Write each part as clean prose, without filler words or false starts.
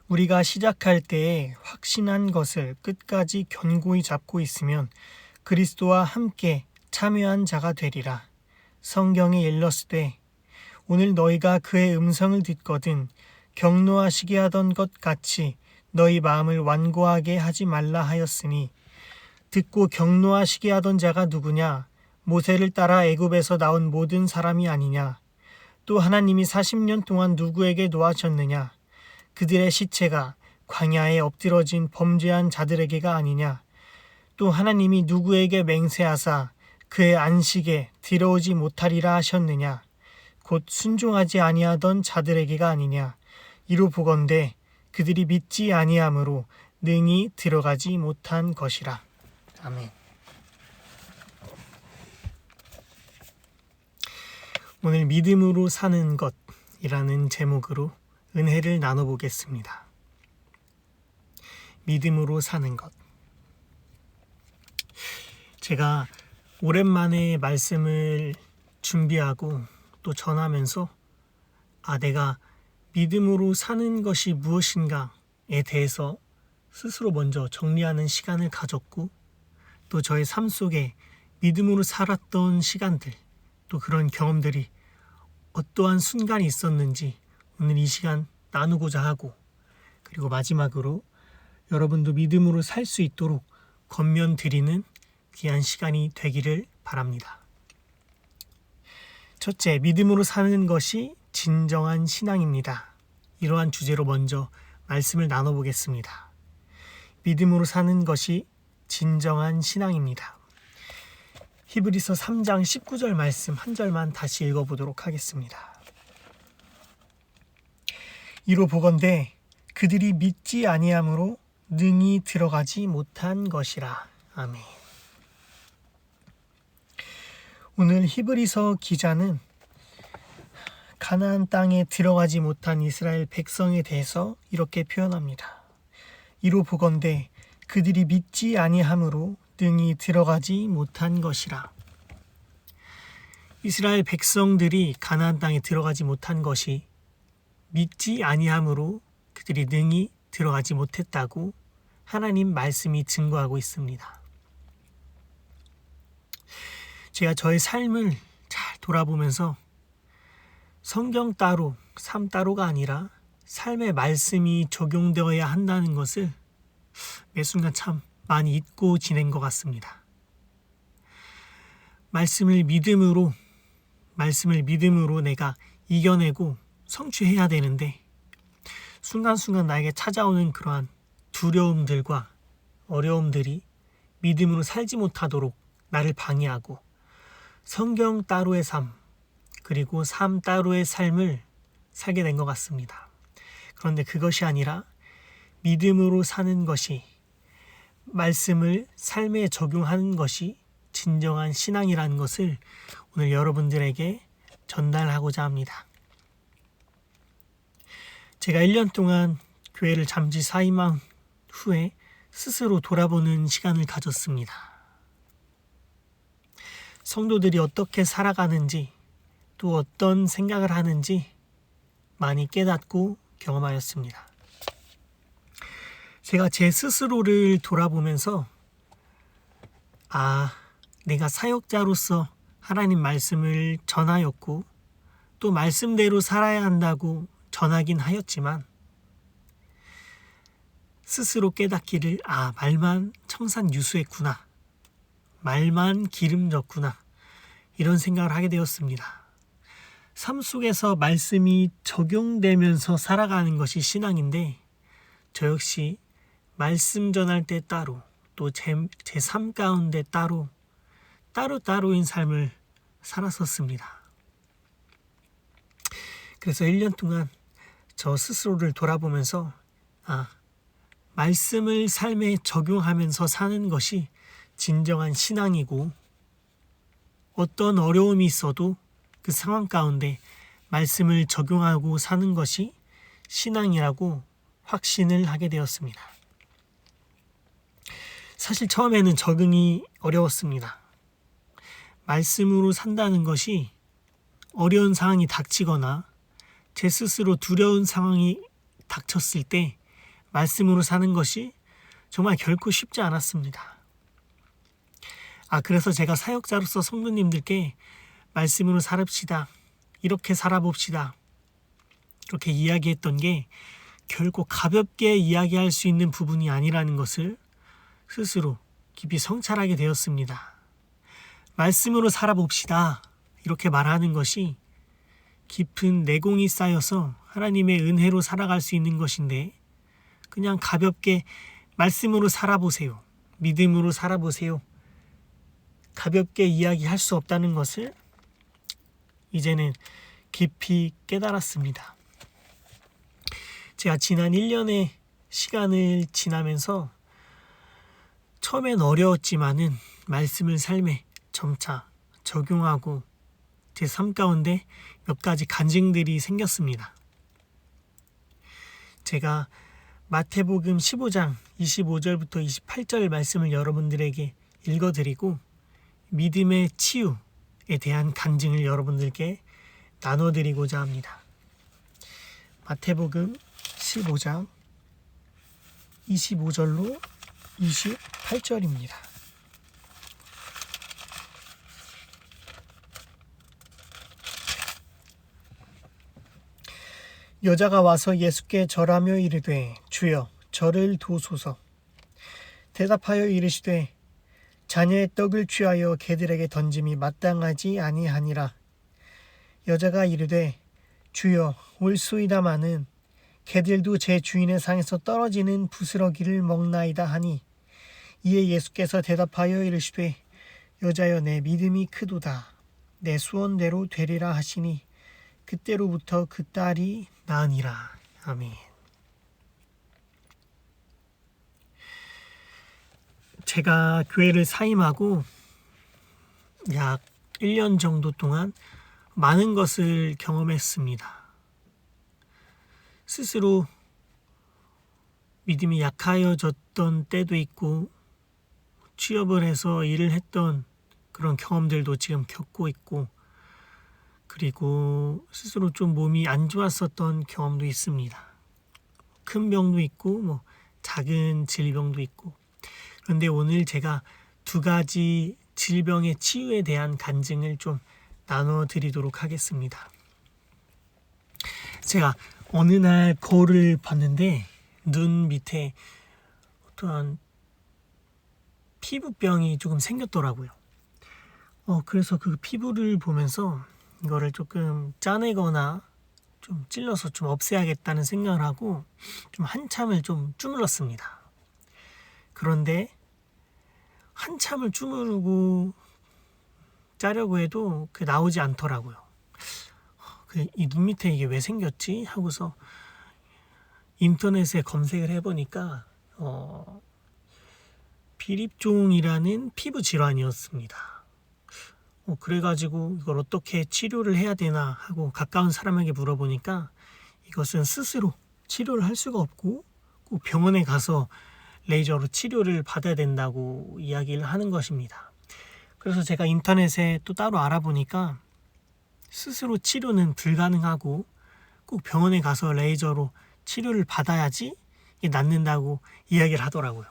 우리가 시작할 때에 확신한 것을 끝까지 견고히 잡고 있으면 그리스도와 함께 참여한 자가 되리라. 성경에 일렀으되 오늘 너희가 그의 음성을 듣거든 격노하시게 하던 것 같이 너희 마음을 완고하게 하지 말라 하였으니 듣고 격노하시게 하던 자가 누구냐? 모세를 따라 애굽에서 나온 모든 사람이 아니냐? 또 하나님이 40년 동안 누구에게 노하셨느냐? 그들의 시체가 광야에 엎드러진 범죄한 자들에게가 아니냐? 또 하나님이 누구에게 맹세하사 그의 안식에 들어오지 못하리라 하셨느냐? 곧 순종하지 아니하던 자들에게가 아니냐? 이로 보건대 그들이 믿지 아니함으로 능히 들어가지 못한 것이라. 아멘. 오늘 믿음으로 사는 것이라는 제목으로 은혜를 나눠보겠습니다. 믿음으로 사는 것. 제가 오랜만에 말씀을 준비하고 또 전하면서 내가 믿음으로 사는 것이 무엇인가에 대해서 스스로 먼저 정리하는 시간을 가졌고 또 저의 삶 속에 믿음으로 살았던 시간들 또 그런 경험들이 어떠한 순간이 있었는지 오늘 이 시간 나누고자 하고 그리고 마지막으로 여러분도 믿음으로 살 수 있도록 권면드리는 귀한 시간이 되기를 바랍니다. 첫째, 믿음으로 사는 것이 진정한 신앙입니다. 이러한 주제로 먼저 말씀을 나눠보겠습니다. 믿음으로 사는 것이 진정한 신앙입니다. 히브리서 3장 19절 말씀 한 절만 다시 읽어보도록 하겠습니다. 이로 보건대 그들이 믿지 아니함으로 능히 들어가지 못한 것이라. 아멘. 오늘 히브리서 기자는 가나안 땅에 들어가지 못한 이스라엘 백성에 대해서 이렇게 표현합니다. 이로 보건대 그들이 믿지 아니함으로 능히 들어가지 못한 것이라. 이스라엘 백성들이 가나안 땅에 들어가지 못한 것이 믿지 아니함으로 그들이 능히 들어가지 못했다고 하나님 말씀이 증거하고 있습니다. 제가 저의 삶을 잘 돌아보면서 성경 따로, 삶 따로가 아니라 삶의 말씀이 적용되어야 한다는 것을 매 순간 참 많이 잊고 지낸 것 같습니다. 말씀을 믿음으로 내가 이겨내고 성취해야 되는데 순간순간 나에게 찾아오는 그러한 두려움들과 어려움들이 믿음으로 살지 못하도록 나를 방해하고 성경 따로의 삶 그리고 삶 따로의 삶을 살게 된 것 같습니다. 그런데 그것이 아니라 믿음으로 사는 것이 말씀을 삶에 적용하는 것이 진정한 신앙이라는 것을 오늘 여러분들에게 전달하고자 합니다. 제가 1년 동안 교회를 잠시 사임한 후에 스스로 돌아보는 시간을 가졌습니다. 성도들이 어떻게 살아가는지 또 어떤 생각을 하는지 많이 깨닫고 경험하였습니다. 제가 제 스스로를 돌아보면서 내가 사역자로서 하나님 말씀을 전하였고 또 말씀대로 살아야 한다고 전하긴 하였지만 스스로 깨닫기를 말만 청산유수했구나. 말만 기름졌구나. 이런 생각을 하게 되었습니다. 삶 속에서 말씀이 적용되면서 살아가는 것이 신앙인데 저 역시 말씀 전할 때 따로 또 제 삶 가운데 따로인 삶을 살았었습니다. 그래서 1년 동안 저 스스로를 돌아보면서 말씀을 삶에 적용하면서 사는 것이 진정한 신앙이고 어떤 어려움이 있어도 그 상황 가운데 말씀을 적용하고 사는 것이 신앙이라고 확신을 하게 되었습니다. 사실 처음에는 적응이 어려웠습니다. 말씀으로 산다는 것이 어려운 상황이 닥치거나 제 스스로 두려운 상황이 닥쳤을 때 말씀으로 사는 것이 정말 결코 쉽지 않았습니다. 그래서 제가 사역자로서 성도님들께 말씀으로 살읍시다. 이렇게 살아봅시다. 이렇게 이야기했던 게 결코 가볍게 이야기할 수 있는 부분이 아니라는 것을 스스로 깊이 성찰하게 되었습니다. 말씀으로 살아봅시다. 이렇게 말하는 것이 깊은 내공이 쌓여서 하나님의 은혜로 살아갈 수 있는 것인데 그냥 가볍게 말씀으로 살아보세요. 믿음으로 살아보세요. 가볍게 이야기할 수 없다는 것을 이제는 깊이 깨달았습니다. 제가 지난 1년의 시간을 지나면서 처음엔 어려웠지만은 말씀을 삶에 점차 적용하고 제 삶 가운데 몇 가지 간증들이 생겼습니다. 제가 마태복음 15장 25절부터 28절 말씀을 여러분들에게 읽어드리고 믿음의 치유에 대한 간증을 여러분들께 나눠드리고자 합니다. 마태복음 15장 25절로 28절입니다. 여자가 와서 예수께 절하며 이르되 주여 저를 도소서. 대답하여 이르시되 자녀의 떡을 취하여 개들에게 던짐이 마땅하지 아니하니라. 여자가 이르되 주여 올소이다마는 개들도 제 주인의 상에서 떨어지는 부스러기를 먹나이다 하니 이에 예수께서 대답하여 이르시되 여자여 내 믿음이 크도다. 내 수원대로 되리라 하시니 그때로부터 그 딸이 나으니라. 아멘. 제가 교회를 사임하고 약 1년 정도 동안 많은 것을 경험했습니다. 스스로 믿음이 약하여졌던 때도 있고 취업을 해서 일을 했던 그런 경험들도 지금 겪고 있고 그리고 스스로 좀 몸이 안 좋았었던 경험도 있습니다. 큰 병도 있고 작은 질병도 있고 그런데 오늘 제가 두 가지 질병의 치유에 대한 간증을 좀 나눠드리도록 하겠습니다. 제가 어느 날 거울을 봤는데 눈 밑에 어떠한 피부병이 조금 생겼더라고요. 그래서 그 피부를 보면서 이거를 조금 짜내거나 좀 찔러서 좀 없애야겠다는 생각을 하고 좀 한참을 좀 주물렀습니다. 그런데 한참을 주무르고 짜려고 해도 그게 나오지 않더라고요. 이 눈 밑에 이게 왜 생겼지? 하고서 인터넷에 검색을 해보니까 비립종이라는 피부 질환이었습니다. 그래가지고 이걸 어떻게 치료를 해야 되나 하고 가까운 사람에게 물어보니까 이것은 스스로 치료를 할 수가 없고 꼭 병원에 가서 레이저로 치료를 받아야 된다고 이야기를 하는 것입니다. 그래서 제가 인터넷에 또 따로 알아보니까 스스로 치료는 불가능하고 꼭 병원에 가서 레이저로 치료를 받아야지 이게 낫는다고 이야기를 하더라고요.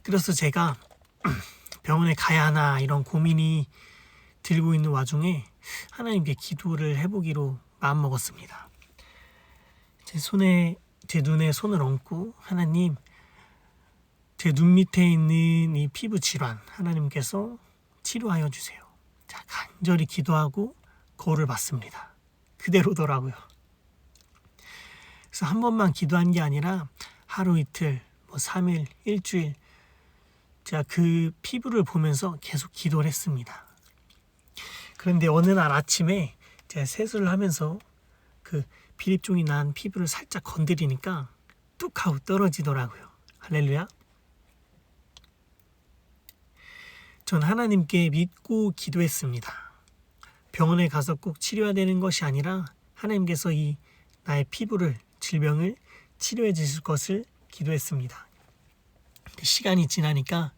그래서 제가 병원에 가야 하나 이런 고민이 들고 있는 와중에 하나님께 기도를 해보기로 마음먹었습니다. 제 눈에 손을 얹고 하나님, 제 눈 밑에 있는 이 피부 질환 하나님께서 치료하여 주세요. 자, 간절히 기도하고 거울을 봤습니다. 그대로더라고요. 그래서 한 번만 기도한 게 아니라 하루 이틀, 3일, 일주일 제가 그 피부를 보면서 계속 기도를 했습니다. 그런데 어느 날 아침에 제가 세수를 하면서 그 비립종이 난 피부를 살짝 건드리니까 뚝 하고 떨어지더라고요. 할렐루야. 전 하나님께 믿고 기도했습니다. 병원에 가서 꼭 치료해야 되는 것이 아니라 하나님께서 이 나의 피부를, 질병을 치료해 주실 것을 기도했습니다. 시간이 지나니까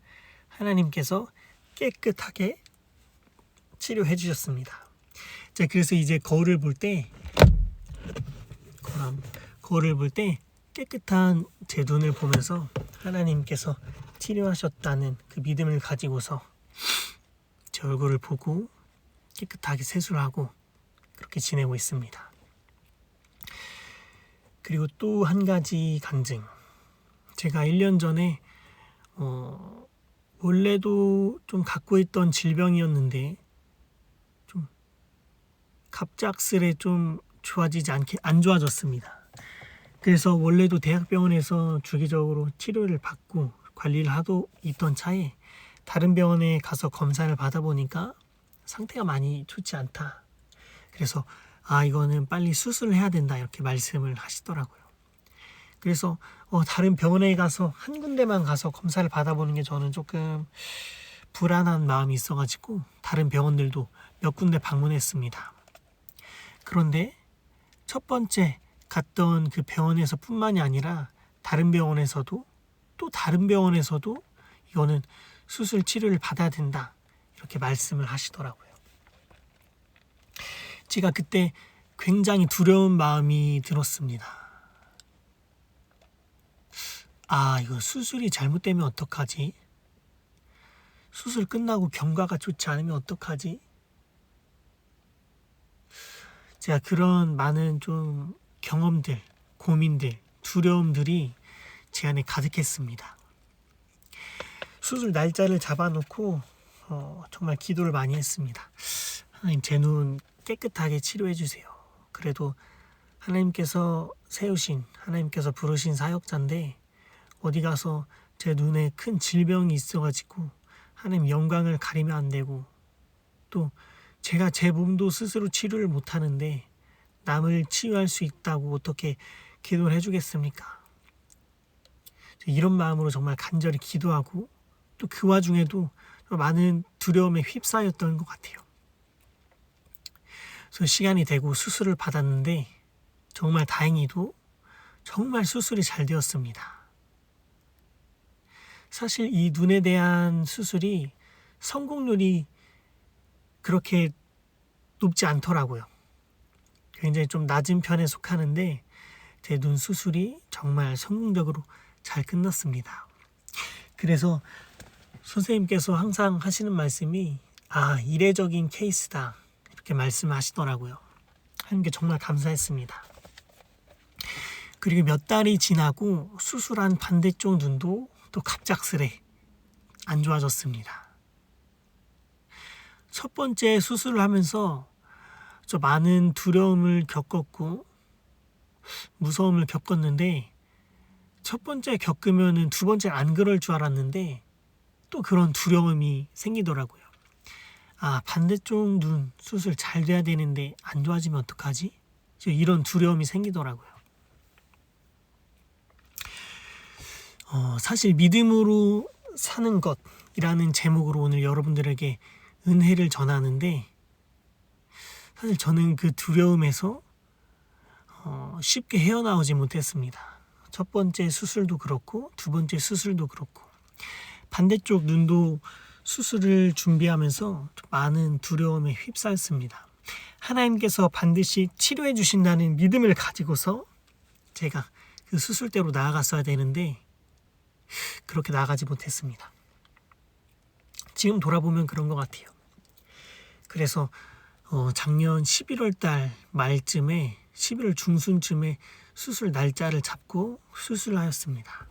하나님께서 깨끗하게 치료해 주셨습니다. 그래서 이제 거울을 볼 때 깨끗한 제 눈을 보면서 하나님께서 치료하셨다는 그 믿음을 가지고서 제 얼굴을 보고 깨끗하게 세수를 하고 그렇게 지내고 있습니다. 그리고 또 한 가지 간증. 제가 1년 전에 원래도 좀 갖고 있던 질병이었는데 좀 갑작스레 좀 안 좋아졌습니다. 그래서 원래도 대학병원에서 주기적으로 치료를 받고 관리를 하고 있던 차에 다른 병원에 가서 검사를 받아보니까 상태가 많이 좋지 않다. 그래서 이거는 빨리 수술을 해야 된다 이렇게 말씀을 하시더라고요. 그래서 다른 병원에 가서 한 군데만 가서 검사를 받아보는 게 저는 조금 불안한 마음이 있어가지고 다른 병원들도 몇 군데 방문했습니다. 그런데 첫 번째 갔던 그 병원에서 뿐만이 아니라 다른 병원에서도 또 다른 병원에서도 이거는 수술 치료를 받아야 된다 이렇게 말씀을 하시더라고요. 제가 그때 굉장히 두려운 마음이 들었습니다. 이거 수술이 잘못되면 어떡하지? 수술 끝나고 경과가 좋지 않으면 어떡하지? 제가 그런 많은 좀 경험들, 고민들, 두려움들이 제 안에 가득했습니다. 수술 날짜를 잡아놓고 정말 기도를 많이 했습니다. 하나님, 제 눈 깨끗하게 치료해 주세요. 그래도 하나님께서 세우신, 하나님께서 부르신 사역자인데 어디 가서 제 눈에 큰 질병이 있어가지고 하나님 영광을 가리면 안 되고, 또 제가 제 몸도 스스로 치료를 못하는데 남을 치유할 수 있다고 어떻게 기도를 해주겠습니까? 이런 마음으로 정말 간절히 기도하고 또 그 와중에도 많은 두려움에 휩싸였던 것 같아요. 그래서 시간이 되고 수술을 받았는데 정말 다행히도 정말 수술이 잘 되었습니다. 사실 이 눈에 대한 수술이 성공률이 그렇게 높지 않더라고요. 굉장히 좀 낮은 편에 속하는데 제 눈 수술이 정말 성공적으로 잘 끝났습니다. 그래서 선생님께서 항상 하시는 말씀이 이례적인 케이스다 이렇게 말씀하시더라고요. 하는 게 정말 감사했습니다. 그리고 몇 달이 지나고 수술한 반대쪽 눈도 또 갑작스레 안 좋아졌습니다. 첫 번째 수술을 하면서 저 많은 두려움을 겪었고 무서움을 겪었는데 첫 번째 겪으면은 두 번째 안 그럴 줄 알았는데 또 그런 두려움이 생기더라고요. 반대쪽 눈 수술 잘 돼야 되는데 안 좋아지면 어떡하지? 이런 두려움이 생기더라고요. 사실 믿음으로 사는 것이라는 제목으로 오늘 여러분들에게 은혜를 전하는데, 사실 저는 그 두려움에서 쉽게 헤어나오지 못했습니다. 첫 번째 수술도 그렇고 두 번째 수술도 그렇고 반대쪽 눈도 수술을 준비하면서 많은 두려움에 휩싸였습니다. 하나님께서 반드시 치료해 주신다는 믿음을 가지고서 제가 그 수술대로 나아갔어야 되는데 그렇게 나아가지 못했습니다. 지금 돌아보면 그런 것 같아요. 그래서 작년 11월 달 말쯤에 11월 중순쯤에 수술 날짜를 잡고 수술을 하였습니다.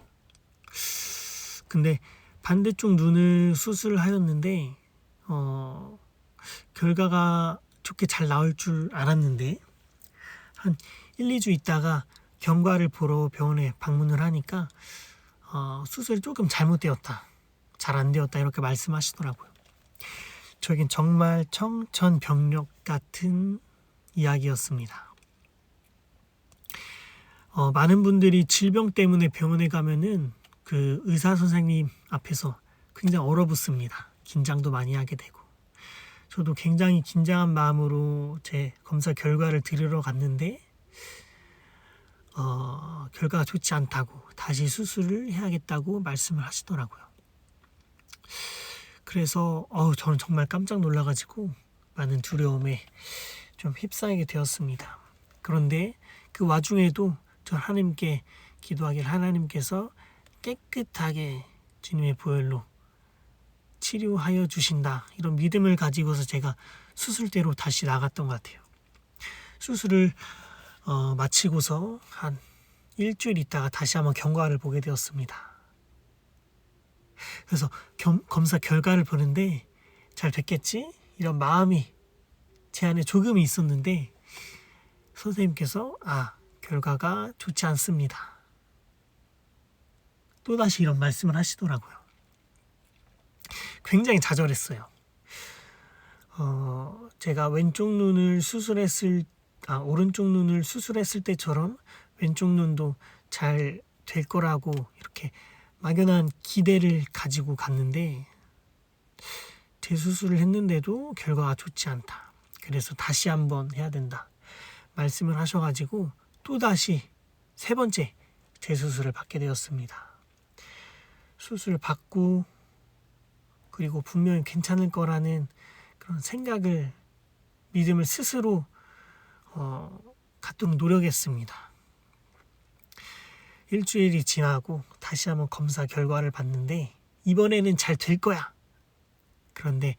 근데 반대쪽 눈을 수술을 하였는데 결과가 좋게 잘 나올 줄 알았는데 한 1, 2주 있다가 경과를 보러 병원에 방문을 하니까 수술이 조금 잘못되었다, 잘 안 되었다 이렇게 말씀하시더라고요. 저에겐 정말 청천벽력 같은 이야기였습니다. 많은 분들이 질병 때문에 병원에 가면은 그 의사 선생님 앞에서 굉장히 얼어붙습니다. 긴장도 많이 하게 되고. 저도 굉장히 긴장한 마음으로 제 검사 결과를 들으러 갔는데 결과가 좋지 않다고 다시 수술을 해야겠다고 말씀을 하시더라고요. 그래서 저는 정말 깜짝 놀라가지고 많은 두려움에 좀 휩싸이게 되었습니다. 그런데 그 와중에도 저 하나님께 기도하길 하나님께서 깨끗하게 주님의 보혈로 치료하여 주신다. 이런 믿음을 가지고서 제가 수술대로 다시 나갔던 것 같아요. 수술을 마치고서 한 일주일 있다가 다시 한번 경과를 보게 되었습니다. 그래서 검사 결과를 보는데 잘 됐겠지? 이런 마음이 제 안에 조금 있었는데 선생님께서 결과가 좋지 않습니다. 또다시 이런 말씀을 하시더라고요. 굉장히 좌절했어요. 제가 오른쪽 눈을 수술했을 때처럼 왼쪽 눈도 잘 될 거라고 이렇게 막연한 기대를 가지고 갔는데 재수술을 했는데도 결과가 좋지 않다. 그래서 다시 한번 해야 된다. 말씀을 하셔가지고 또다시 3번째 재수술을 받게 되었습니다. 수술을 받고 그리고 분명히 괜찮을 거라는 그런 생각을 믿음을 스스로 갖도록 노력했습니다. 일주일이 지나고 다시 한번 검사 결과를 봤는데 이번에는 잘 될 거야. 그런데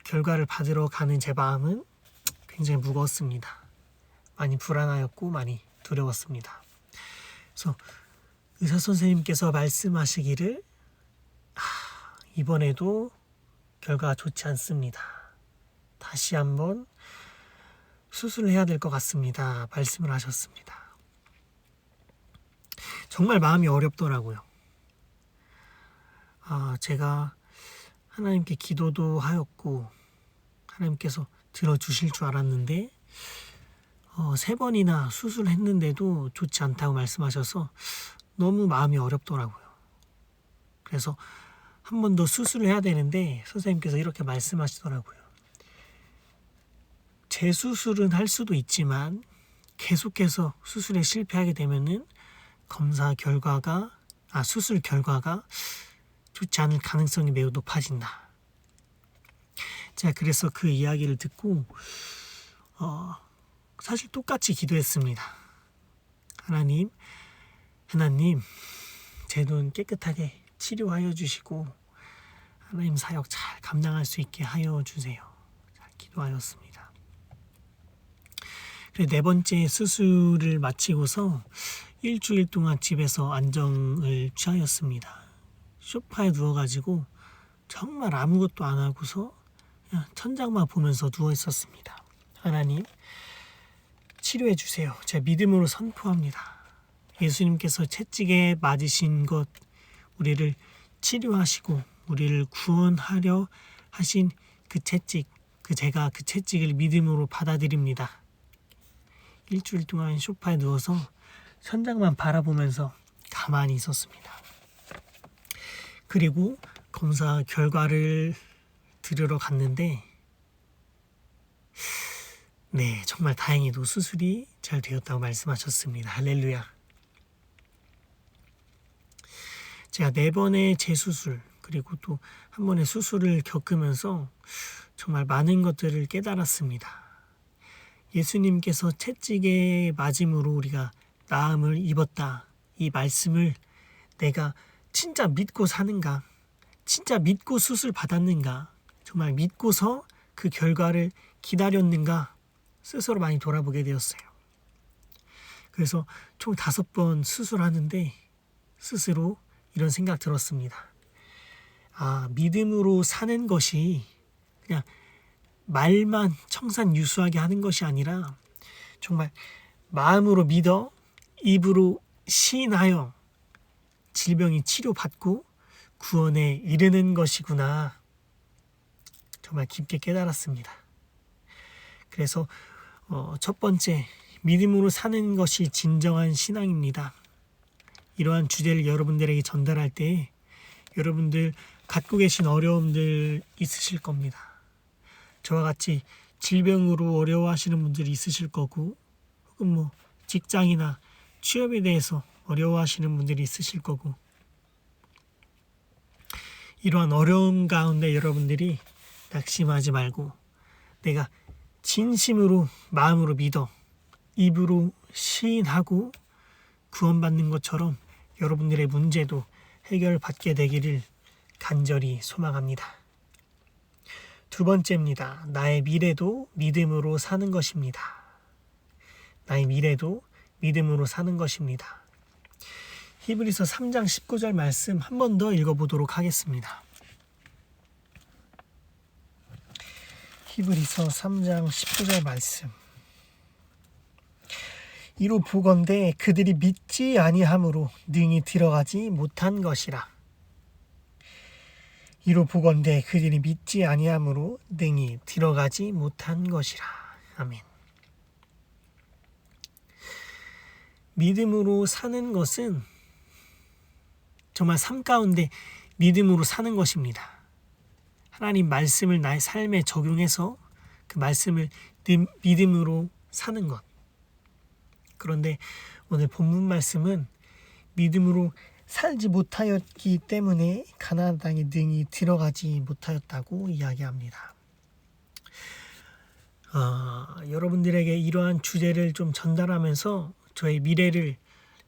결과를 받으러 가는 제 마음은 굉장히 무거웠습니다. 많이 불안하였고 많이 두려웠습니다. 그래서 의사 선생님께서 말씀하시기를 이번에도 결과가 좋지 않습니다. 다시 한번 수술을 해야 될 것 같습니다. 말씀을 하셨습니다. 정말 마음이 어렵더라고요. 제가 하나님께 기도도 하였고 하나님께서 들어주실 줄 알았는데 3번이나 수술했는데도 좋지 않다고 말씀하셔서 너무 마음이 어렵더라고요. 그래서 한 번 더 수술을 해야 되는데 선생님께서 이렇게 말씀하시더라고요. 재수술은 할 수도 있지만 계속해서 수술에 실패하게 되면은 수술 결과가 좋지 않을 가능성이 매우 높아진다. 제가 그래서 그 이야기를 듣고 사실 똑같이 기도했습니다. 하나님, 제 눈 깨끗하게 치료하여 주시고 하나님 사역 잘 감당할 수 있게 하여 주세요. 잘 기도하였습니다. 그래 4번째 수술을 마치고서 일주일 동안 집에서 안정을 취하였습니다. 소파에 누워가지고 정말 아무것도 안 하고서 그냥 천장만 보면서 누워 있었습니다. 하나님, 치료해 주세요. 제가 믿음으로 선포합니다. 예수님께서 채찍에 맞으신 것, 우리를 치료하시고 우리를 구원하려 하신 그 채찍, 제가 그 채찍을 믿음으로 받아들입니다. 일주일 동안 소파에 누워서 천장만 바라보면서 가만히 있었습니다. 그리고 검사 결과를 들으러 갔는데 정말 다행히도 수술이 잘 되었다고 말씀하셨습니다. 할렐루야. 제가 4번의 재수술 그리고 또 한 번의 수술을 겪으면서 정말 많은 것들을 깨달았습니다. 예수님께서 채찍에 맞음으로 우리가 나음을 입었다. 이 말씀을 내가 진짜 믿고 사는가? 진짜 믿고 수술 받았는가? 정말 믿고서 그 결과를 기다렸는가? 스스로 많이 돌아보게 되었어요. 그래서 총 5번 수술하는데 스스로 이런 생각 들었습니다. 믿음으로 사는 것이 그냥 말만 청산유수하게 하는 것이 아니라 정말 마음으로 믿어 입으로 시인하여 질병이 치료받고 구원에 이르는 것이구나. 정말 깊게 깨달았습니다. 그래서 첫 번째, 믿음으로 사는 것이 진정한 신앙입니다. 이러한 주제를 여러분들에게 전달할 때 여러분들 갖고 계신 어려움들 있으실 겁니다. 저와 같이 질병으로 어려워하시는 분들이 있으실 거고 혹은 직장이나 취업에 대해서 어려워하시는 분들이 있으실 거고 이러한 어려움 가운데 여러분들이 낙심하지 말고 내가 진심으로 마음으로 믿어 입으로 시인하고 구원받는 것처럼 여러분들의 문제도 해결받게 되기를 간절히 소망합니다. 두 번째입니다. 나의 미래도 믿음으로 사는 것입니다. 나의 미래도 믿음으로 사는 것입니다. 히브리서 3장 19절 말씀 한 번 더 읽어보도록 하겠습니다. 히브리서 3장 19절 말씀. 이로 보건대 그들이 믿지 아니함으로 능히 들어가지 못한 것이라. 이로 보건대 그들이 믿지 아니함으로 능히 들어가지 못한 것이라. 아멘. 믿음으로 사는 것은 정말 삶 가운데 믿음으로 사는 것입니다. 하나님 말씀을 나의 삶에 적용해서 그 말씀을 믿음으로 사는 것. 그런데 오늘 본문 말씀은 믿음으로 살지 못하였기 때문에 가나안 땅에 능히 들어가지 못하였다고 이야기합니다. 여러분들에게 이러한 주제를 좀 전달하면서 저의 미래를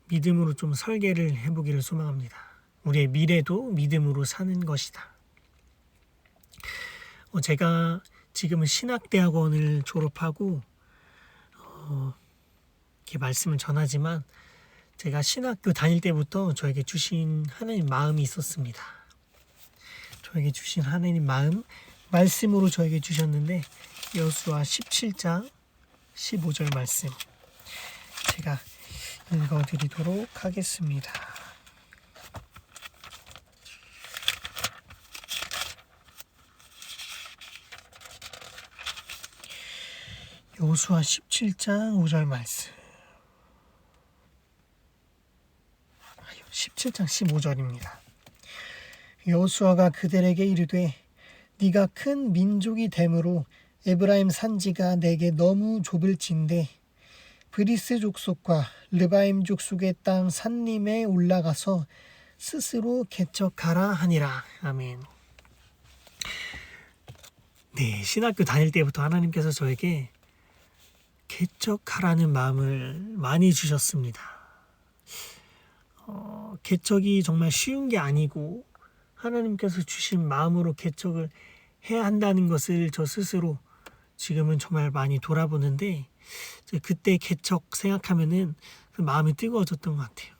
믿음으로 좀 설계를 해보기를 소망합니다. 우리의 미래도 믿음으로 사는 것이다. 제가 지금은 신학대학원을 졸업하고 이렇게 말씀을 전하지만 제가 신학교 다닐 때부터 저에게 주신 하나님 마음이 있었습니다. 저에게 주신 하나님 마음, 말씀으로 저에게 주셨는데 여호수아 17장 15절 말씀 제가 읽어드리도록 하겠습니다. 여호수아 17장 5절 말씀 17장 15절입니다. 여호수아가 그들에게 이르되 네가 큰 민족이 되므로 에브라임 산지가 내게 너무 좁을진데 브리스 족속과 르바임 족속의 땅 산림에 올라가서 스스로 개척하라 하니라. 아멘. 네, 신학교 다닐 때부터 하나님께서 저에게 개척하라는 마음을 많이 주셨습니다. 개척이 정말 쉬운 게 아니고 하나님께서 주신 마음으로 개척을 해야 한다는 것을 저 스스로 지금은 정말 많이 돌아보는데 그때 개척 생각하면은 그 마음이 뜨거워졌던 것 같아요.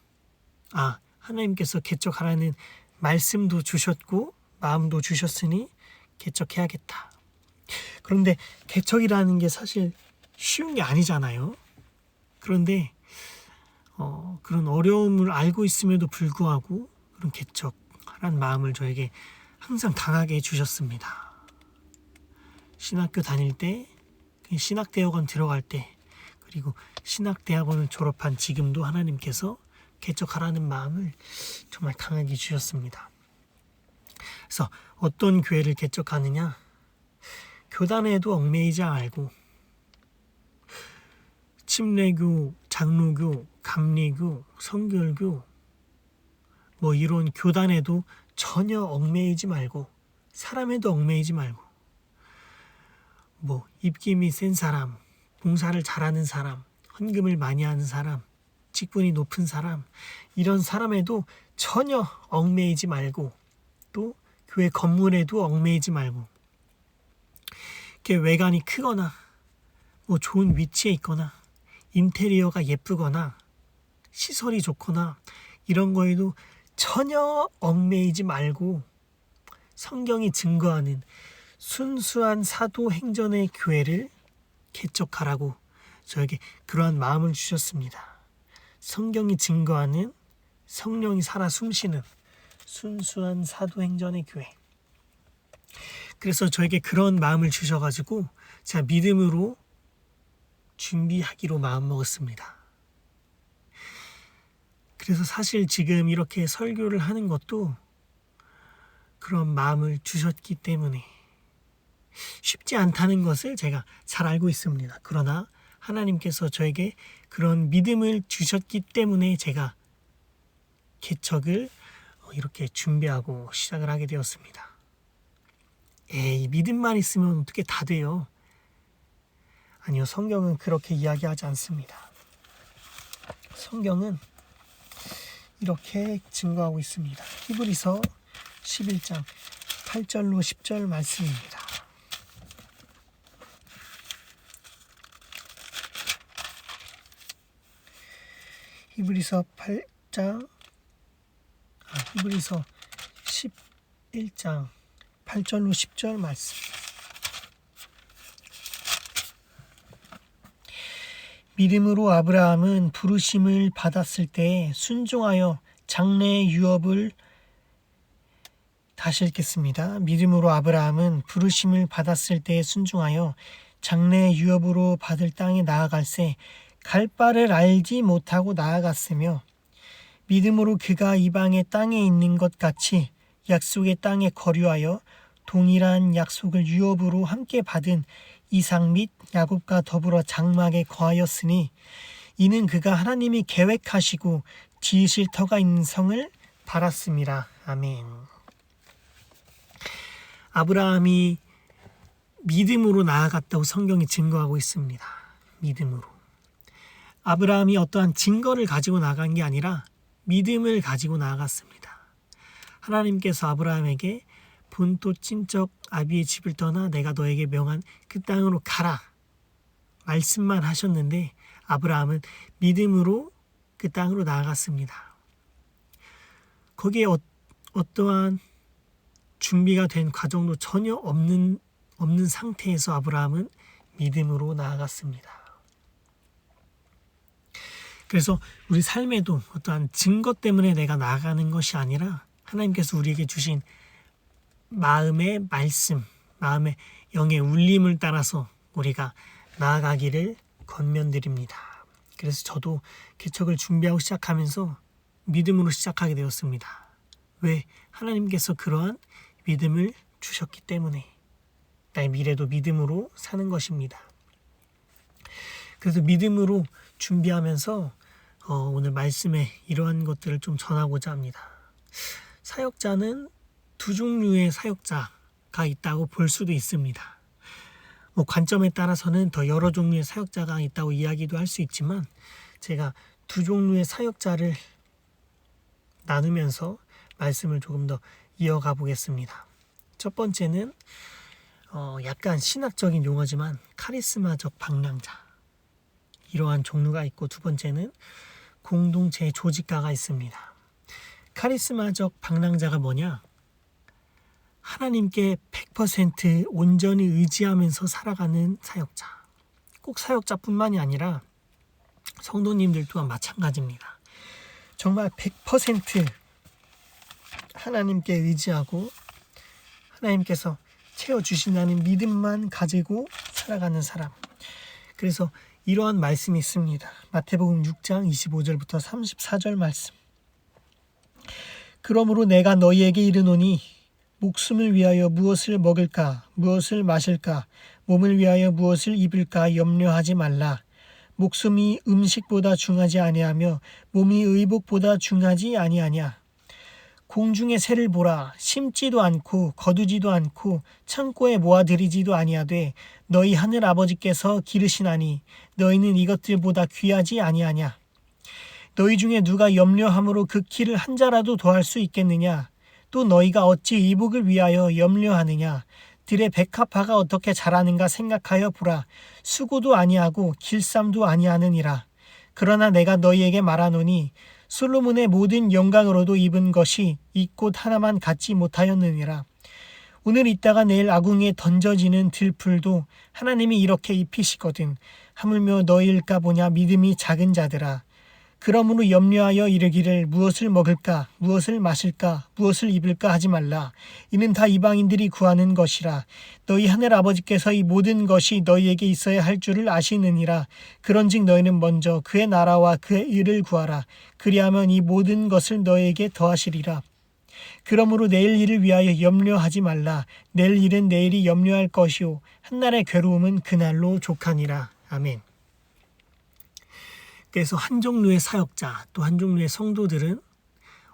하나님께서 개척하라는 말씀도 주셨고 마음도 주셨으니 개척해야겠다. 그런데 개척이라는 게 사실 쉬운 게 아니잖아요. 그런데 그런 어려움을 알고 있음에도 불구하고 그런 개척하라는 마음을 저에게 항상 강하게 주셨습니다. 신학교 다닐 때, 신학대학원 들어갈 때, 그리고 신학대학원을 졸업한 지금도 하나님께서 개척하라는 마음을 정말 강하게 주셨습니다. 그래서 어떤 교회를 개척하느냐? 교단에도 얽매이지 말고 침례교, 장로교, 감리교, 성결교 이런 교단에도 전혀 얽매이지 말고 사람에도 얽매이지 말고 입김이 센 사람, 봉사를 잘하는 사람, 헌금을 많이 하는 사람, 직분이 높은 사람 이런 사람에도 전혀 얽매이지 말고 또 교회 건물에도 얽매이지 말고 이렇게 외관이 크거나 좋은 위치에 있거나 인테리어가 예쁘거나 시설이 좋거나 이런 거에도 전혀 얽매이지 말고 성경이 증거하는 순수한 사도행전의 교회를 개척하라고 저에게 그러한 마음을 주셨습니다. 성경이 증거하는 성령이 살아 숨쉬는 순수한 사도행전의 교회. 그래서 저에게 그런 마음을 주셔가지고 제가 믿음으로 준비하기로 마음먹었습니다. 그래서 사실 지금 이렇게 설교를 하는 것도 그런 마음을 주셨기 때문에 쉽지 않다는 것을 제가 잘 알고 있습니다. 그러나 하나님께서 저에게 그런 믿음을 주셨기 때문에 제가 개척을 이렇게 준비하고 시작을 하게 되었습니다. 믿음만 있으면 어떻게 다 돼요? 아니요, 성경은 그렇게 이야기하지 않습니다. 성경은 이렇게 증거하고 있습니다. 히브리서 11장 8절로 10절 말씀입니다. 히브리서 11장 8절로 10절 말씀. 믿음으로 아브라함은 부르심을 받았을 때 순종하여 장래의 유업을 다시 읽겠습니다. 믿음으로 아브라함은 부르심을 받았을 때 순종하여 장래의 유업으로 받을 땅에 나아갈새 갈 바를 알지 못하고 나아갔으며 믿음으로 그가 이방의 땅에 있는 것 같이 약속의 땅에 거류하여 동일한 약속을 유업으로 함께 받은 이삭 및 야곱과 더불어 장막에 거하였으니 이는 그가 하나님이 계획하시고 지으실 터가 있는 성을 바랐습니다. 아멘. 아브라함이 믿음으로 나아갔다고 성경이 증거하고 있습니다. 믿음으로. 아브라함이 어떠한 증거를 가지고 나간 게 아니라 믿음을 가지고 나아갔습니다. 하나님께서 아브라함에게 본토 친척 아비의 집을 떠나 내가 너에게 명한 그 땅으로 가라 말씀만 하셨는데 아브라함은 믿음으로 그 땅으로 나아갔습니다. 거기에 어떠한 준비가 된 과정도 전혀 없는 상태에서 아브라함은 믿음으로 나아갔습니다. 그래서 우리 삶에도 어떠한 증거 때문에 내가 나아가는 것이 아니라 하나님께서 우리에게 주신 마음의 말씀, 마음의 영의 울림을 따라서 우리가 나아가기를 권면드립니다. 그래서 저도 개척을 준비하고 시작하면서 믿음으로 시작하게 되었습니다. 왜? 하나님께서 그러한 믿음을 주셨기 때문에 나의 미래도 믿음으로 사는 것입니다. 그래서 믿음으로 준비하면서 오늘 말씀에 이러한 것들을 좀 전하고자 합니다. 사역자는 두 종류의 사역자가 있다고 볼 수도 있습니다. 관점에 따라서는 더 여러 종류의 사역자가 있다고 이야기도 할 수 있지만 제가 두 종류의 사역자를 나누면서 말씀을 조금 더 이어가 보겠습니다. 첫 번째는 약간 신학적인 용어지만 카리스마적 방랑자 이러한 종류가 있고 두 번째는 공동체 조직가가 있습니다. 카리스마적 방랑자가 뭐냐? 하나님께 100% 온전히 의지하면서 살아가는 사역자. 꼭 사역자뿐만이 아니라 성도님들 또한 마찬가지입니다. 정말 100% 하나님께 의지하고 하나님께서 채워주신다는 믿음만 가지고 살아가는 사람. 그래서 이러한 말씀이 있습니다. 마태복음 6장 25절부터 34절 말씀. 그러므로 내가 너희에게 이르노니 목숨을 위하여 무엇을 먹을까 무엇을 마실까 몸을 위하여 무엇을 입을까 염려하지 말라. 목숨이 음식보다 중하지 아니하며 몸이 의복보다 중하지 아니하냐. 공중의 새를 보라. 심지도 않고 거두지도 않고 창고에 모아들이지도 아니하되 너희 하늘 아버지께서 기르시나니 너희는 이것들보다 귀하지 아니하냐. 너희 중에 누가 염려함으로 그 키를 한 자라도 더할 수 있겠느냐. 또 너희가 어찌 의복을 위하여 염려하느냐. 들의 백합화가 어떻게 자라는가 생각하여 보라. 수고도 아니하고 길쌈도 아니하느니라. 그러나 내가 너희에게 말하노니 솔로몬의 모든 영광으로도 입은 것이 이 꽃 하나만 갖지 못하였느니라. 오늘 있다가 내일 아궁이에 던져지는 들풀도 하나님이 이렇게 입히시거든. 하물며 너희일까 보냐 믿음이 작은 자들아. 그러므로 염려하여 이르기를 무엇을 먹을까 무엇을 마실까 무엇을 입을까 하지 말라. 이는 다 이방인들이 구하는 것이라. 너희 하늘 아버지께서 이 모든 것이 너희에게 있어야 할 줄을 아시느니라. 그런즉 너희는 먼저 그의 나라와 그의 의를 구하라. 그리하면 이 모든 것을 너희에게 더하시리라. 그러므로 내일 일을 위하여 염려하지 말라. 내일 일은 내일이 염려할 것이요 한날의 괴로움은 그날로 족하니라. 아멘. 그래서 한 종류의 사역자 또 한 종류의 성도들은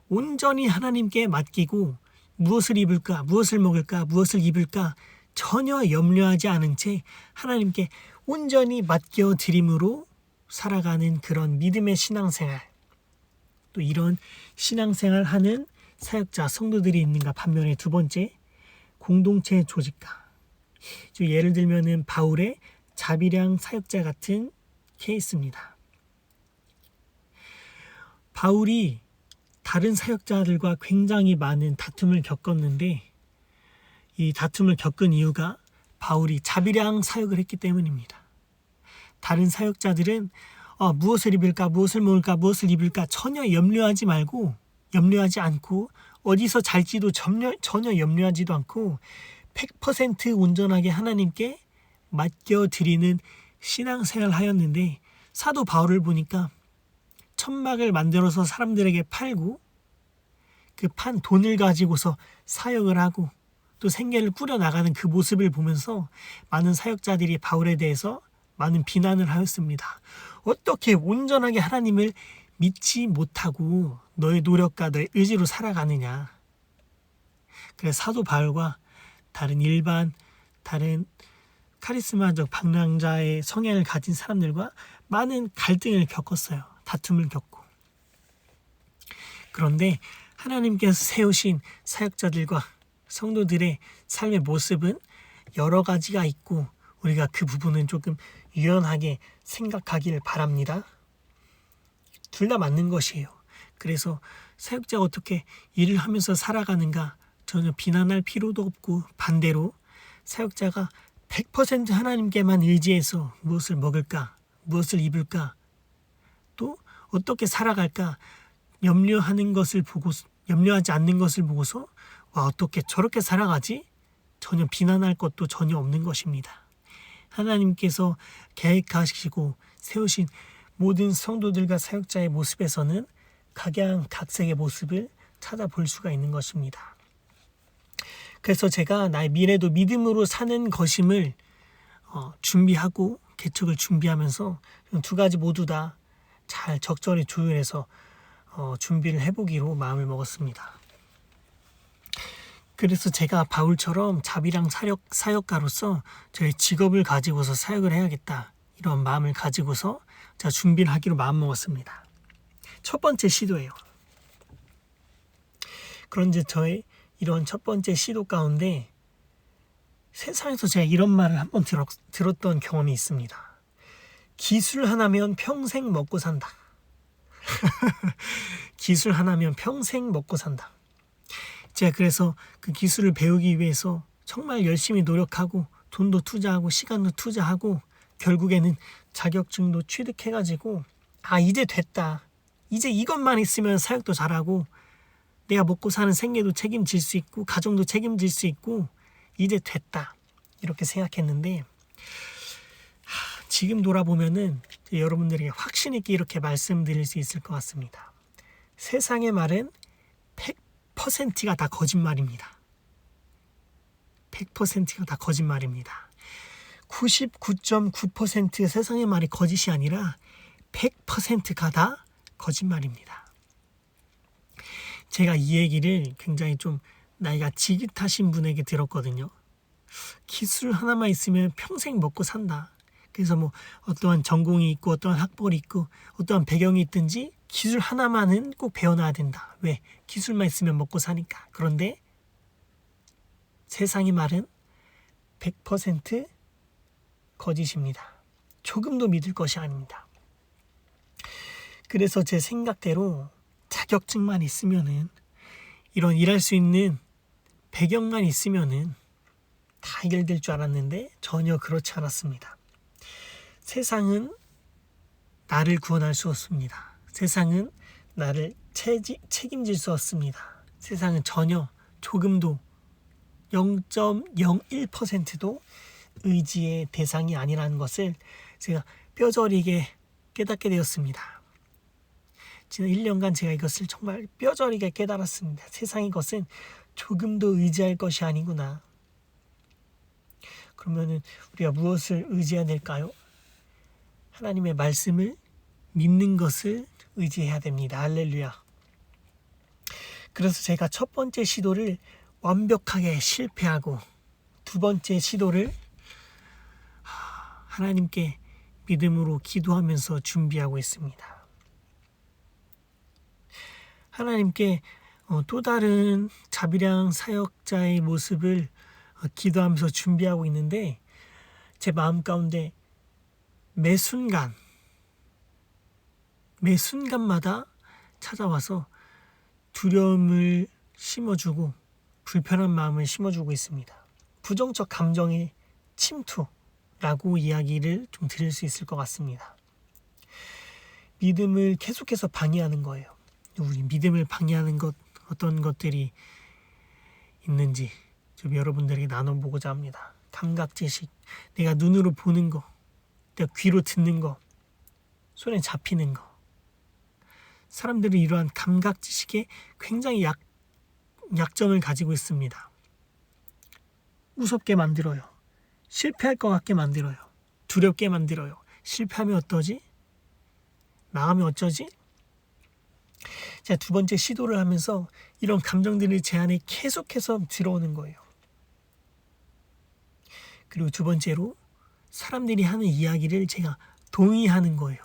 온전히 하나님께 맡기고 무엇을 입을까 무엇을 먹을까 무엇을 입을까 전혀 염려하지 않은 채 하나님께 온전히 맡겨 드림으로 살아가는 그런 믿음의 신앙생활, 또 이런 신앙생활 하는 사역자, 성도들이 있는가. 반면에 두 번째, 공동체 조직가. 예를 들면은 바울의 자비량 사역자 같은 케이스입니다. 바울이 다른 사역자들과 굉장히 많은 다툼을 겪었는데, 이 다툼을 겪은 이유가 바울이 자비량 사역을 했기 때문입니다. 다른 사역자들은 무엇을 입을까, 무엇을 먹을까, 무엇을 입을까 전혀 염려하지 않고, 어디서 잘지도 전혀 염려하지도 않고 100% 온전하게 하나님께 맡겨드리는 신앙생활을 하였는데, 사도 바울을 보니까 천막을 만들어서 사람들에게 팔고 그 판 돈을 가지고서 사역을 하고 또 생계를 꾸려나가는 그 모습을 보면서 많은 사역자들이 바울에 대해서 많은 비난을 하였습니다. 어떻게 온전하게 하나님을 믿지 못하고 너의 노력과 너의 의지로 살아가느냐. 그래서 사도 바울과 다른 카리스마적 방랑자의 성향을 가진 사람들과 많은 갈등을 겪었어요. 다툼을 겪고. 그런데 하나님께서 세우신 사역자들과 성도들의 삶의 모습은 여러 가지가 있고, 우리가 그 부분은 조금 유연하게 생각하길 바랍니다. 둘 다 맞는 것이에요. 그래서 사역자가 어떻게 일을 하면서 살아가는가 전혀 비난할 필요도 없고, 반대로 사역자가 100% 하나님께만 의지해서 무엇을 먹을까, 무엇을 입을까, 또 어떻게 살아갈까 염려하지 않는 것을 보고서 어떻게 저렇게 살아가지? 전혀 비난할 것도 전혀 없는 것입니다. 하나님께서 계획하시고 세우신 모든 성도들과 사역자의 모습에서는 각양각색의 모습을 찾아볼 수가 있는 것입니다. 그래서 제가 나의 미래도 믿음으로 사는 것임을 준비하고 개척을 준비하면서 두 가지 모두 다 잘 적절히 조율해서 준비를 해보기로 마음을 먹었습니다. 그래서 제가 바울처럼 자비랑 사역가로서 저의 직업을 가지고서 사역을 해야겠다, 이런 마음을 가지고서 제가 준비를 하기로 마음먹었습니다. 첫 번째 시도예요. 그런데 저의 이런 첫 번째 시도 가운데 세상에서 제가 이런 말을 한번 들었던 경험이 있습니다. 기술 하나면 평생 먹고 산다. 기술 하나면 평생 먹고 산다. 제가 그래서 그 기술을 배우기 위해서 정말 열심히 노력하고 돈도 투자하고 시간도 투자하고 결국에는 자격증도 취득해가지고 이제 됐다. 이제 이것만 있으면 사역도 잘하고 내가 먹고 사는 생계도 책임질 수 있고 가정도 책임질 수 있고 이제 됐다. 이렇게 생각했는데 지금 돌아보면은 여러분들에게 확신 있게 이렇게 말씀드릴 수 있을 것 같습니다. 세상의 말은 100%가 다 거짓말입니다. 100%가 다 거짓말입니다. 99.9% 세상의 말이 거짓이 아니라 100%가 다 거짓말입니다. 제가 이 얘기를 굉장히 좀 나이가 지긋하신 분에게 들었거든요. 기술 하나만 있으면 평생 먹고 산다. 그래서 어떠한 전공이 있고 어떠한 학벌이 있고 어떠한 배경이 있든지 기술 하나만은 꼭 배워놔야 된다. 왜? 기술만 있으면 먹고 사니까. 그런데 세상의 말은 100% 거짓입니다. 조금도 믿을 것이 아닙니다. 그래서 제 생각대로 자격증만 있으면은 이런 일할 수 있는 배경만 있으면은 다 해결될 줄 알았는데 전혀 그렇지 않았습니다. 세상은 나를 구원할 수 없습니다. 세상은 나를 책임질 수 없습니다. 세상은 전혀 조금도 0.01%도 의지의 대상이 아니라는 것을 제가 뼈저리게 깨닫게 되었습니다. 지난 1년간 제가 이것을 정말 뼈저리게 깨달았습니다. 세상의 것은 조금도 의지할 것이 아니구나. 그러면은 우리가 무엇을 의지해야 될까요? 하나님의 말씀을 믿는 것을 의지해야 됩니다. 할렐루야. 그래서 제가 첫 번째 시도를 완벽하게 실패하고 두 번째 시도를 하나님께 믿음으로 기도하면서 준비하고 있습니다. 하나님께 또 다른 자비량 사역자의 모습을 기도하면서 준비하고 있는데, 제 마음 가운데 매 순간마다 찾아와서 두려움을 심어주고 불편한 마음을 심어주고 있습니다. 부정적 감정의 침투라고 이야기를 좀 드릴 수 있을 것 같습니다. 믿음을 계속해서 방해하는 거예요. 우리 믿음을 방해하는 어떤 것들이 있는지 좀 여러분들에게 나눠보고자 합니다. 감각지식, 내가 눈으로 보는 거, 내가 귀로 듣는 거, 손에 잡히는 거. 사람들은 이러한 감각지식에 굉장히 약점을 가지고 있습니다. 무섭게 만들어요. 실패할 것 같게 만들어요. 두렵게 만들어요. 실패하면 어떠지? 나가면 어쩌지? 제가 두 번째 시도를 하면서 이런 감정들이 제 안에 계속해서 들어오는 거예요. 그리고 두 번째로 사람들이 하는 이야기를 제가 동의하는 거예요.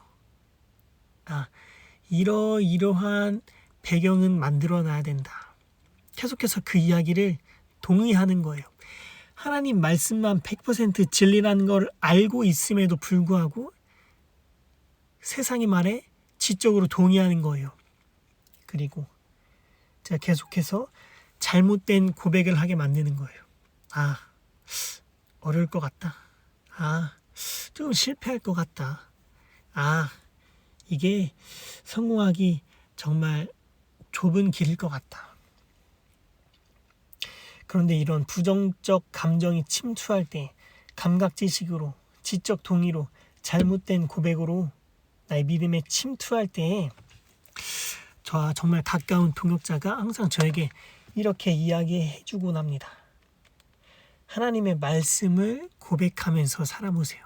이러한 배경은 만들어 놔야 된다. 계속해서 그 이야기를 동의하는 거예요. 하나님 말씀만 100% 진리라는 걸 알고 있음에도 불구하고 세상의 말에 지적으로 동의하는 거예요. 그리고 제가 계속해서 잘못된 고백을 하게 만드는 거예요. 어려울 것 같다. 좀 실패할 것 같다. 이게 성공하기 정말 좁은 길일 것 같다. 그런데 이런 부정적 감정이 침투할 때 감각지식으로, 지적 동의로, 잘못된 고백으로 나의 믿음에 침투할 때 저와 정말 가까운 동역자가 항상 저에게 이렇게 이야기해 주곤 합니다. 하나님의 말씀을 고백하면서 살아보세요.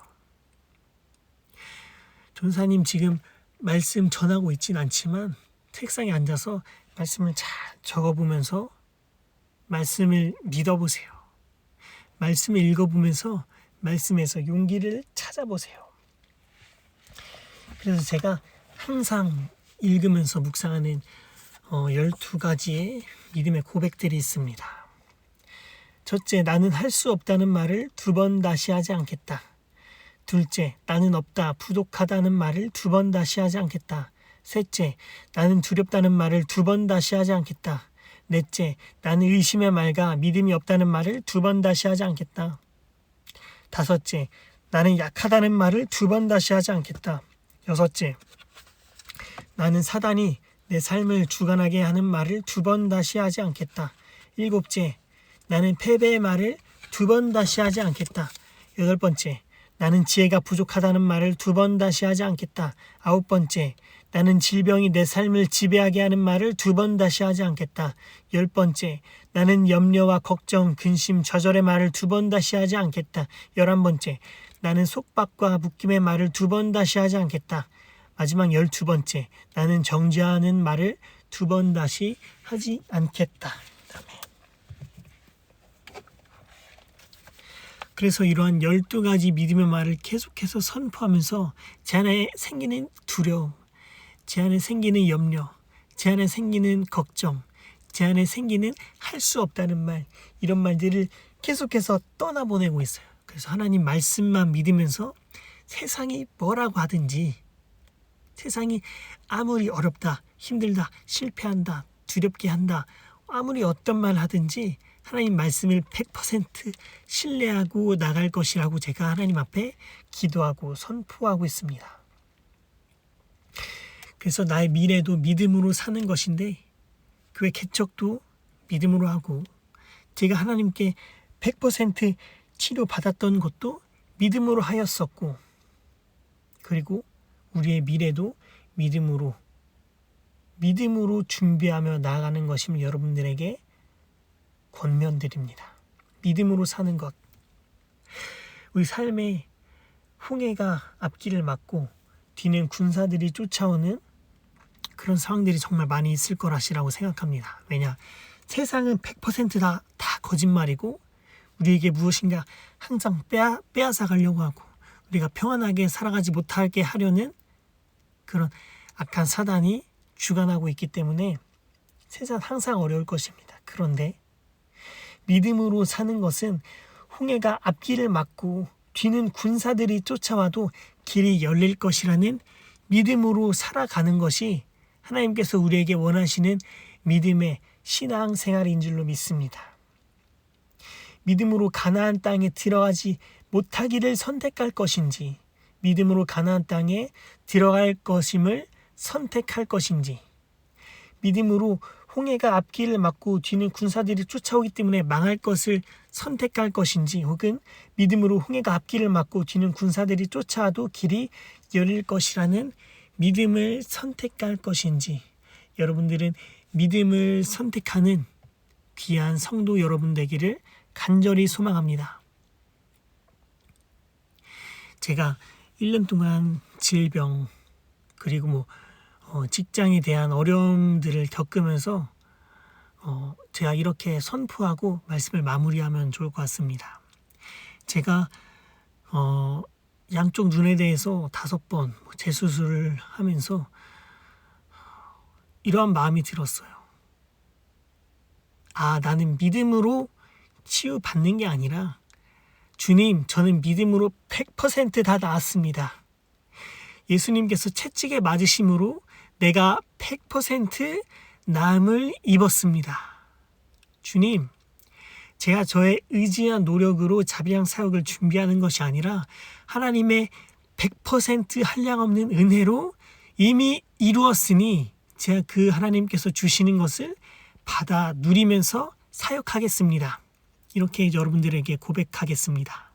전사님 지금 말씀 전하고 있진 않지만 책상에 앉아서 말씀을 잘 적어보면서 말씀을 믿어보세요. 말씀을 읽어보면서 말씀에서 용기를 찾아보세요. 그래서 제가 항상 읽으면서 묵상하는 12가지의 믿음의 고백들이 있습니다. 첫째, 나는 할 수 없다는 말을 2번 다시 하지 않겠다. 둘째, 나는 없다, 부족하다는 말을 2번 다시 하지 않겠다. 셋째, 나는 두렵다는 말을 2번 다시 하지 않겠다. 넷째, 나는 의심의 말과 믿음이 없다는 말을 2번 다시 하지 않겠다. 다섯째, 나는 약하다는 말을 2번 다시 하지 않겠다. 여섯째, 나는 사단이 내 삶을 주관하게 하는 말을 2번 다시 하지 않겠다. 일곱째, 나는 패배의 말을 2번 다시 하지 않겠다. 여덟 번째, 나는 지혜가 부족하다는 말을 2번 다시 하지 않겠다. 아홉 번째, 나는 질병이 내 삶을 지배하게 하는 말을 2번 다시 하지 않겠다. 열 번째, 나는 염려와 걱정, 근심, 좌절의 말을 2번 다시 하지 않겠다. 11번째, 나는 속박과 묶임의 말을 2번 다시 하지 않겠다. 마지막 12번째, 나는 정죄하는 말을 2번 다시 하지 않겠다. 그래서 이러한 12가지 믿음의 말을 계속해서 선포하면서 제 안에 생기는 두려움, 제 안에 생기는 염려, 제 안에 생기는 걱정, 제 안에 생기는 할 수 없다는 말, 이런 말들을 계속해서 떠나보내고 있어요. 그래서 하나님 말씀만 믿으면서 세상이 뭐라고 하든지, 세상이 아무리 어렵다, 힘들다, 실패한다, 두렵게 한다, 아무리 어떤 말 하든지 하나님 말씀을 100% 신뢰하고 나갈 것이라고 제가 하나님 앞에 기도하고 선포하고 있습니다. 그래서 나의 미래도 믿음으로 사는 것인데 교회 개척도 믿음으로 하고 제가 하나님께 100% 치료받았던 것도 믿음으로 하였었고 그리고 우리의 미래도 믿음으로 준비하며 나아가는 것임을 여러분들에게 권면드립니다. 믿음으로 사는 것. 우리 삶에 홍해가 앞길을 막고 뒤는 군사들이 쫓아오는 그런 상황들이 정말 많이 있을 거라시라고 생각합니다. 왜냐? 세상은 100% 다 거짓말이고 우리에게 무엇인가 항상 빼앗아 가려고 하고 우리가 평안하게 살아가지 못하게 하려는 그런 악한 사단이 주관하고 있기 때문에 세상 항상 어려울 것입니다. 그런데 믿음으로 사는 것은 홍해가 앞길을 막고 뒤는 군사들이 쫓아와도 길이 열릴 것이라는 믿음으로 살아가는 것이 하나님께서 우리에게 원하시는 믿음의 신앙생활인 줄로 믿습니다. 믿음으로 가나안 땅에 들어가지 못하기를 선택할 것인지, 믿음으로 가나안 땅에 들어갈 것임을 선택할 것인지, 믿음으로 홍해가 앞길을 막고 뒤는 군사들이 쫓아오기 때문에 망할 것을 선택할 것인지, 혹은 믿음으로 홍해가 앞길을 막고 뒤는 군사들이 쫓아와도 길이 열릴 것이라는 믿음을 선택할 것인지, 여러분들은 믿음을 선택하는 귀한 성도 여러분 되기를 간절히 소망합니다. 제가 1년 동안 질병 그리고 직장에 대한 어려움들을 겪으면서 제가 이렇게 선포하고 말씀을 마무리하면 좋을 것 같습니다. 제가 양쪽 눈에 대해서 5번 재수술을 하면서 이러한 마음이 들었어요. 나는 믿음으로 치유받는 게 아니라 주님, 저는 믿음으로 100% 다 나았습니다. 예수님께서 채찍에 맞으심으로 내가 100% 나음을 입었습니다. 주님, 제가 저의 의지와 노력으로 자비랑 사역을 준비하는 것이 아니라 하나님의 100% 한량없는 은혜로 이미 이루었으니 제가 그 하나님께서 주시는 것을 받아 누리면서 사역하겠습니다. 이렇게 여러분들에게 고백하겠습니다.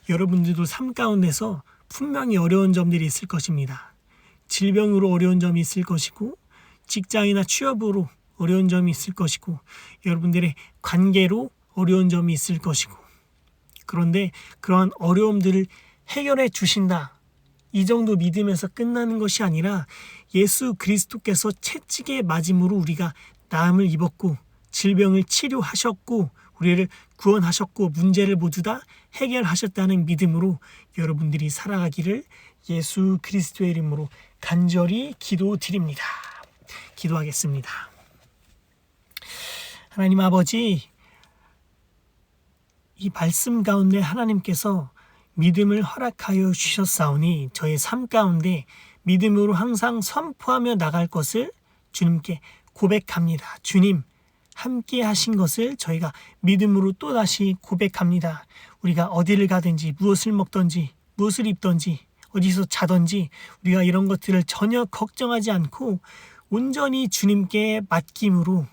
여러분들도 삶 가운데서 분명히 어려운 점들이 있을 것입니다. 질병으로 어려운 점이 있을 것이고, 직장이나 취업으로 어려운 점이 있을 것이고, 여러분들의 관계로 어려운 점이 있을 것이고, 그런데 그러한 어려움들을 해결해 주신다, 이 정도 믿으면서 끝나는 것이 아니라 예수 그리스도께서 채찍에 맞음으로 우리가 나음을 입었고 질병을 치료하셨고 우리를 구원하셨고 문제를 모두 다 해결하셨다는 믿음으로 여러분들이 살아가기를 예수 그리스도의 이름으로 간절히 기도드립니다. 기도하겠습니다. 하나님 아버지, 이 말씀 가운데 하나님께서 믿음을 허락하여 주셨사오니 저의 삶 가운데 믿음으로 항상 선포하며 나갈 것을 주님께 고백합니다. 주님, 함께 하신 것을 저희가 믿음으로 또다시 고백합니다. 우리가 어디를 가든지 무엇을 먹든지 무엇을 입든지 어디서 자든지 우리가 이런 것들을 전혀 걱정하지 않고 온전히 주님께 맡김으로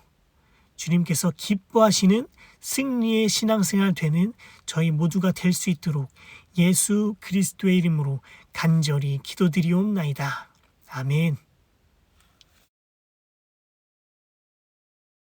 주님께서 기뻐하시는 승리의 신앙생활 되는 저희 모두가 될 수 있도록 예수 그리스도의 이름으로 간절히 기도드리옵나이다. 아멘.